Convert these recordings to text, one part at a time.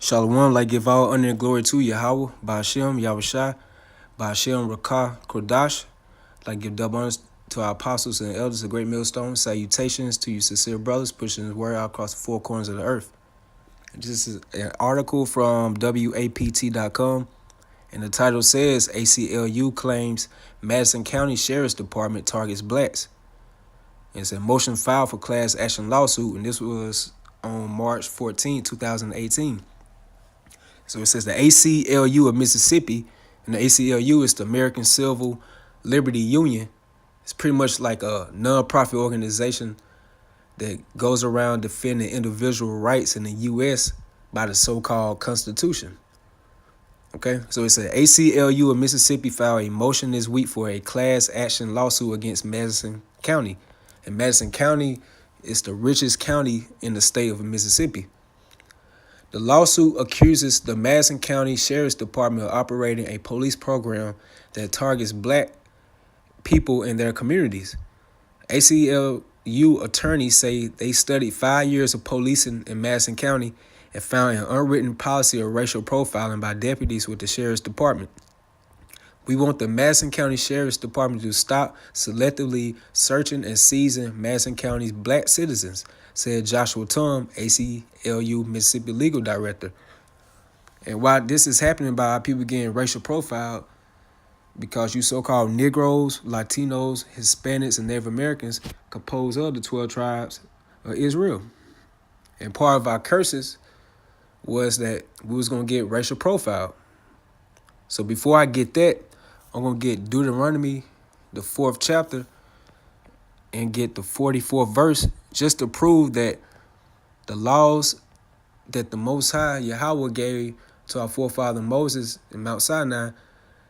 Shalom, like give all honor and glory to Yahweh, Ba'ashem, Yahushai, Ba'ashem, Rakah, Kodash. Like give double honors to our apostles and elders of Great Millstone. Salutations to you sincere brothers pushing his word out across the four corners of the earth. This is an article from WAPT.com, and the title says, ACLU claims Madison County Sheriff's Department targets blacks. It's a motion filed for class action lawsuit, and this was on March 14, 2018. So it says the ACLU of Mississippi, and the ACLU is the American Civil Liberty Union. It's pretty much like a non-profit organization that goes around defending individual rights in the U.S. by the so-called Constitution. Okay, so it says ACLU of Mississippi filed a motion this week for a class action lawsuit against Madison County. And Madison County is the richest county in the state of Mississippi. The lawsuit accuses the Madison County Sheriff's Department of operating a police program that targets black people in their communities. ACLU attorneys say they studied 5 years of policing in Madison County and found an unwritten policy of racial profiling by deputies with the Sheriff's Department. We want the Madison County Sheriff's Department to stop selectively searching and seizing Madison County's black citizens, said Joshua Tum, ACLU Mississippi Legal Director. And why this is happening by people getting racial profiled, because you so-called Negroes, Latinos, Hispanics, and Native Americans compose of the 12 tribes of Israel. And part of our curses was that we was going to get racial profiled. So before I get that, I'm going to get Deuteronomy, the 4th chapter, and get the 44th verse, just to prove that the laws that the Most High, Yahweh, gave to our forefather Moses in Mount Sinai,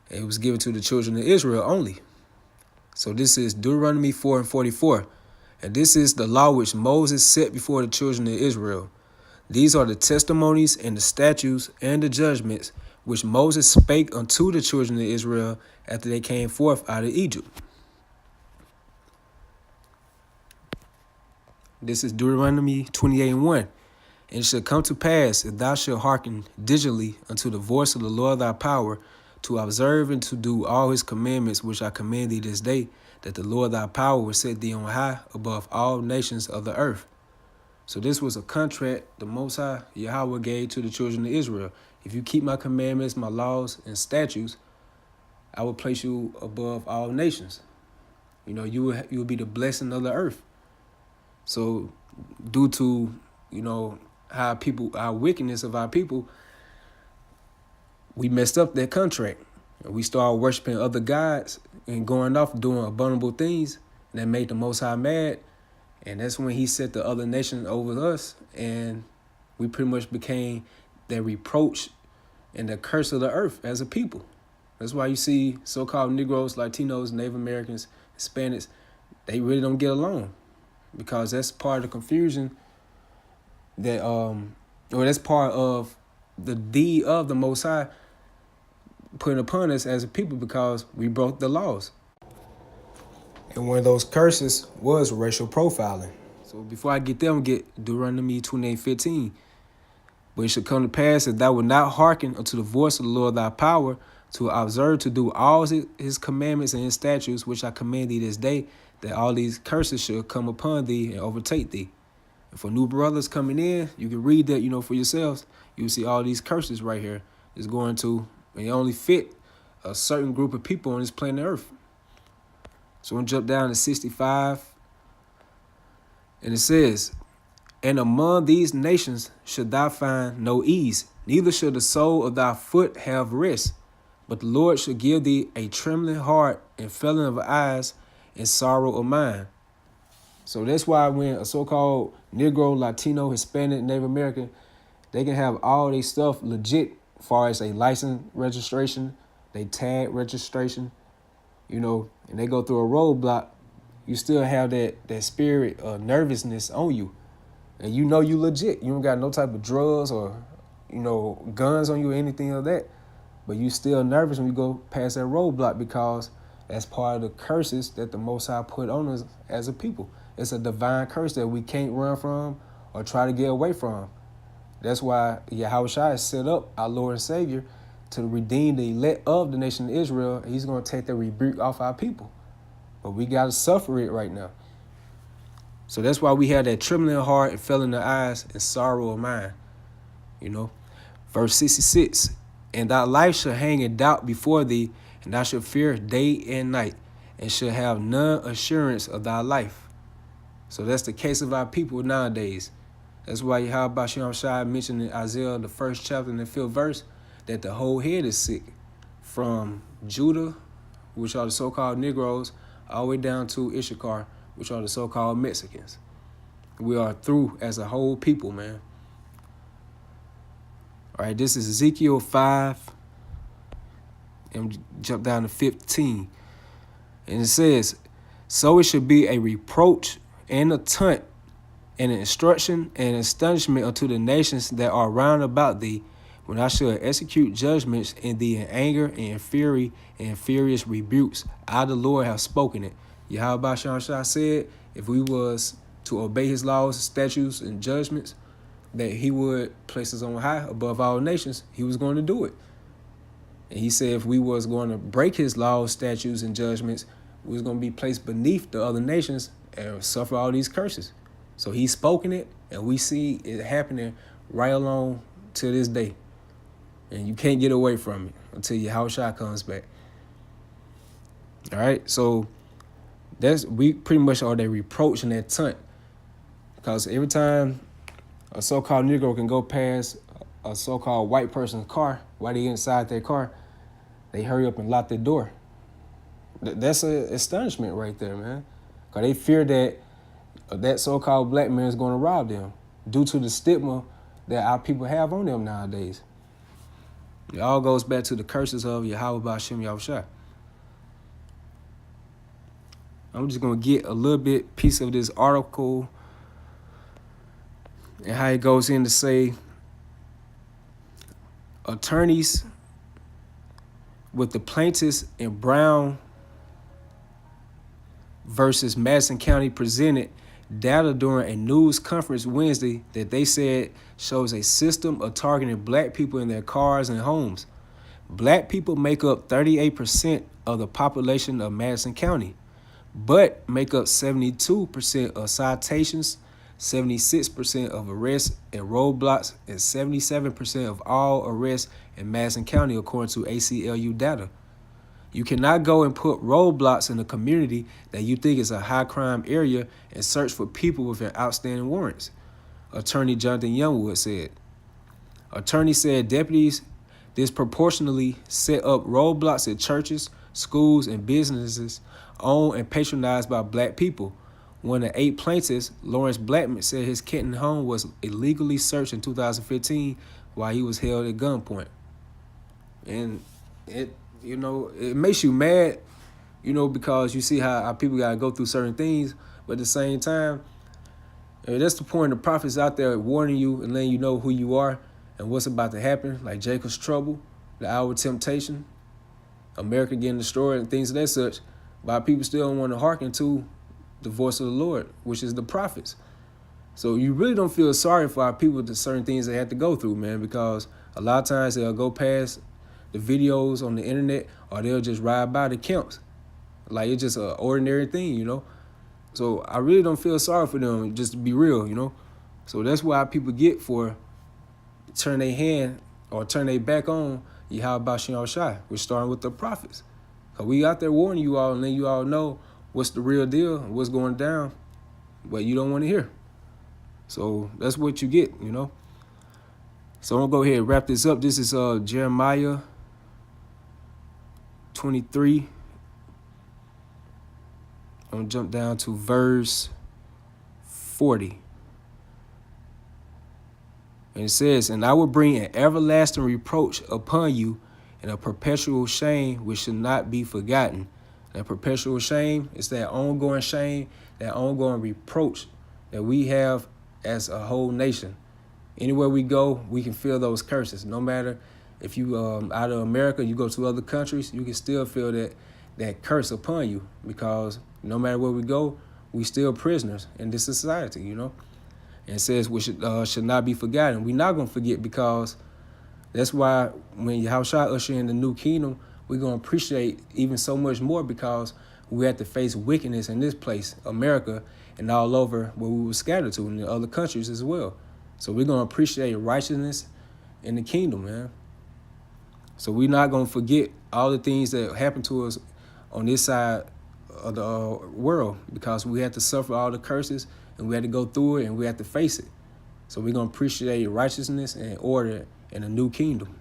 it was given to the children of Israel only. So this is Deuteronomy 4 and 44. And this is the law which Moses set before the children of Israel. These are the testimonies and the statutes and the judgments which Moses spake unto the children of Israel after they came forth out of Egypt. This is Deuteronomy 28 and 1. And it shall come to pass, if thou shalt hearken diligently unto the voice of the Lord thy power, to observe and to do all his commandments which I command thee this day, that the Lord thy power will set thee on high above all nations of the earth. So this was a contract the Most High Yahweh gave to the children of Israel. If you keep my commandments, my laws, and statutes, I will place you above all nations. You know, you will be the blessing of the earth. So due to, our wickedness of our people, we messed up that contract. We started worshiping other gods and going off doing abominable things, and that made the Most High mad. And that's when he set the other nations over us, and we pretty much became the reproach and the curse of the earth as a people. That's why you see so-called Negroes, Latinos, Native Americans, Hispanics, they really don't get along, because that's part of the confusion that, that's part of the deed of the Most High put upon us as a people, because we broke the laws. And one of those curses was racial profiling. So before I get there, I'm going to get Deuteronomy 28:15. But it shall come to pass, if thou wilt not hearken unto the voice of the Lord thy power, to observe to do all his commandments and his statutes, which I command thee this day, that all these curses shall come upon thee and overtake thee. And for new brothers coming in, you can read that, for yourselves. You'll see all these curses right here is going to, and it only fit a certain group of people on this planet Earth. So I'm going to jump down to 65. And it says, and among these nations should thou find no ease, neither shall the sole of thy foot have rest. But the Lord shall give thee a trembling heart and failing of eyes and sorrow of mind. So that's why when a so-called Negro, Latino, Hispanic, Native American, they can have all their stuff legit as far as a license registration, they tag registration, and they go through a roadblock, you still have that spirit of nervousness on you. And you legit. You don't got no type of drugs or, guns on you or anything of that. But you still nervous when you go past that roadblock, because that's part of the curses that the Most High put on us as a people. It's a divine curse that we can't run from or try to get away from. That's why Yahushua has set up our Lord and Savior to redeem the elect of the nation of Israel. He's going to take the rebuke off our people. But we got to suffer it right now. So that's why we have that trembling heart and fell in the eyes and sorrow of mind. You know, verse 66, and thy life shall hang in doubt before thee, and thou shalt fear day and night, and shall have none assurance of thy life. So that's the case of our people nowadays. That's why Yahweh Shai mentioned in Isaiah, the 1st chapter and the 5th verse, that the whole head is sick, from Judah, which are the so-called Negroes, all the way down to Issachar, which are the so-called Mexicans. We are through as a whole people, man. All right, this is Ezekiel 5, and jump down to 15. And it says, so it should be a reproach and a taunt and an instruction and astonishment unto the nations that are round about thee, when I shall execute judgments in thee in anger and in fury and furious rebukes. I, the Lord, have spoken it. Yahweh Shai said, if we was to obey his laws, statutes, and judgments, that he would place us on high above all nations, he was going to do it. And he said if we was going to break his laws, statutes, and judgments, we was going to be placed beneath the other nations and suffer all these curses. So he's spoken it, and we see it happening right along to this day. And you can't get away from it until Yahushua comes back. All right, so we pretty much are that reproach and that taunt. Because every time a so-called Negro can go past a so-called white person's car, while they inside their car, they hurry up and lock their door. That's an astonishment right there, man. Because they fear that so-called black man is going to rob them due to the stigma that our people have on them nowadays. It all goes back to the curses of Yahweh B'Shem Yahushua. I'm just going to get a little bit piece of this article and how it goes in to say attorneys with the plaintiffs in Brown versus Madison County presented data during a news conference Wednesday that they said shows a system of targeting black people in their cars and homes. Black people make up 38% of the population of Madison County, but make up 72% of citations, 76% of arrests and roadblocks, and 77% of all arrests in Madison County, according to ACLU data. You cannot go and put roadblocks in a community that you think is a high crime area and search for people with outstanding warrants, Attorney Jonathan Youngwood said. Attorney said deputies disproportionately set up roadblocks at churches, schools, and businesses owned and patronized by black people. One of 8 plaintiffs, Lawrence Blackman, said his Kenton home was illegally searched in 2015 while he was held at gunpoint. And it makes you mad, because you see how people got to go through certain things. But at the same time, that's the point. The prophets out there warning you and letting you know who you are and what's about to happen, like Jacob's trouble, the hour of temptation, America getting destroyed, and things of that such. But people still don't want to hearken to the voice of the Lord, which is the prophets. So you really don't feel sorry for our people to certain things they have to go through, man, because a lot of times they'll go past the videos on the internet, or they'll just ride by the camps like it's just an ordinary thing, So I really don't feel sorry for them, just to be real, So that's why people get for turn their hand or turn their back on Yahweh B'Shem Shai. We're starting with the prophets. Because we out there warning you all and letting you all know what's the real deal and what's going down, but you don't want to hear. So that's what you get, So I'm going to go ahead and wrap this up. This is Jeremiah 23. I'm going to jump down to verse 40. And it says, and I will bring an everlasting reproach upon you and a perpetual shame which should not be forgotten. That perpetual shame is that ongoing shame, that ongoing reproach that we have as a whole nation. Anywhere we go, we can feel those curses. No matter if you out of America, you go to other countries, you can still feel that curse upon you, because no matter where we go, we still prisoners in this society, and it says we should not be forgotten. We're not going to forget, because that's why when Yahushua usher in the new kingdom, we're going to appreciate even so much more, because we had to face wickedness in this place, America, and all over where we were scattered to, in the other countries as well. So we're going to appreciate righteousness in the kingdom, man. So we're not going to forget all the things that happened to us on this side of the world, because we had to suffer all the curses, and we had to go through it, and we had to face it. So we're going to appreciate righteousness and order in a new kingdom.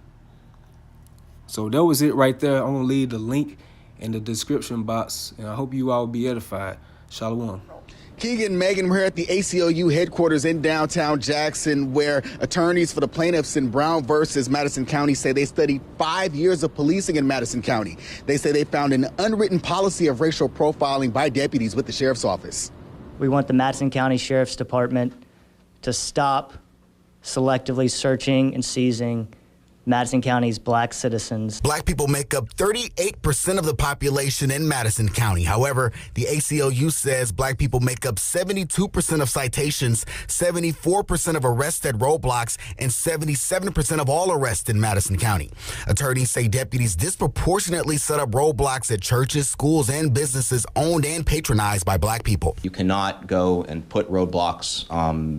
So that was it right there. I'm going to leave the link in the description box, and I hope you all will be edified. Shalom. Keegan, Megan, we're at the ACLU headquarters in downtown Jackson, where attorneys for the plaintiffs in Brown versus Madison County say they studied 5 years of policing in Madison County. They say they found an unwritten policy of racial profiling by deputies with the sheriff's office. We want the Madison County Sheriff's Department to stop selectively searching and seizing Madison County's black citizens. Black people make up 38% of the population in Madison County. However, the ACLU says black people make up 72% of citations, 74% of arrests at roadblocks, and 77% of all arrests in Madison County. Attorneys say deputies disproportionately set up roadblocks at churches, schools, and businesses owned and patronized by black people. You cannot go and put roadblocks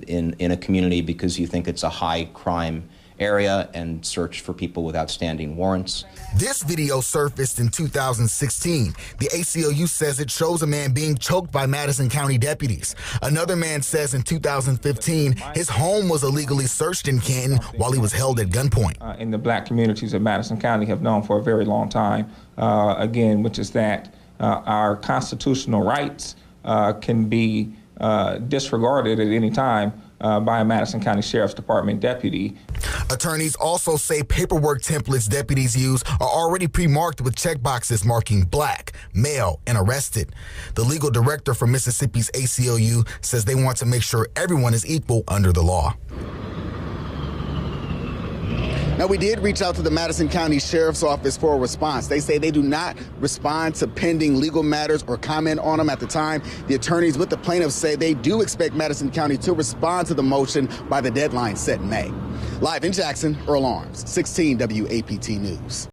in a community because you think it's a high crime area and search for people with outstanding warrants. This video surfaced in 2016. The ACLU says it shows a man being choked by Madison County deputies. Another man says in 2015 his home was illegally searched in Canton while he was held at gunpoint. In the black communities of Madison County have known for a very long time, again, which is that our constitutional rights can be disregarded at any time by a Madison County Sheriff's Department deputy. Attorneys also say paperwork templates deputies use are already pre-marked with checkboxes marking black, male, and arrested. The legal director for Mississippi's ACLU says they want to make sure everyone is equal under the law. Now, we did reach out to the Madison County Sheriff's Office for a response. They say they do not respond to pending legal matters or comment on them at the time. The attorneys with the plaintiffs say they do expect Madison County to respond to the motion by the deadline set in May. Live in Jackson, Earl Arms, 16 WAPT News.